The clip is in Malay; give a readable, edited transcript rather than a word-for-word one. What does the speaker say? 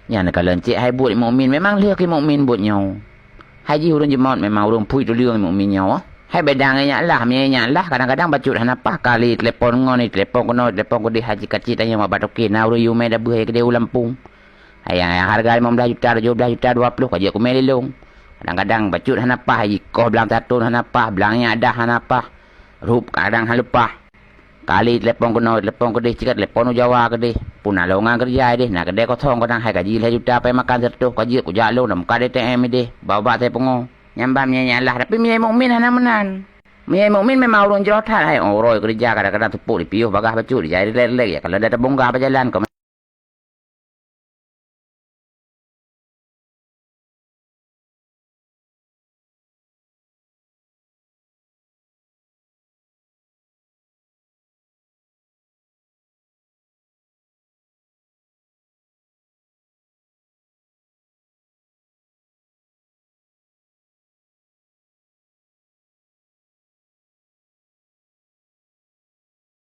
Yang kalau encik hai buat mukmin memang lihat ke mukmin buat nyaw. Haji urun jemaat memang urun pui tu lihat mukmin nyaw. Hai bedangnya lah, mienya lah kadang-kadang bacut hanapa kali telepon ngoni telepon kono telepon ko di haji kecil tanya mak batokin na uru yume dah buhe ke dia Lampung. Hai yang harga 15 juta 17 juta 20 kaji aku melilung. Kadang-kadang bacut hanapa haji koh belang tatun hanapa belangnya ada hanapa. Rup kadang halupa. Kali telepon ko deh cikat telepon Jawa ke deh punah longan kerja deh nak kedai kosong kadang hai gaji 2 juta apa makan sertuh gaji ku jalo nak muka DTM deh bawa saya pengo nyambamnya nyalah tapi miai mukmin hana menan miai mukmin memang urun jerotat hai orang kerja kadang-kadang tepuk di piuh bagah baju di jari lelek ya kalau ada bonggah berjalan kau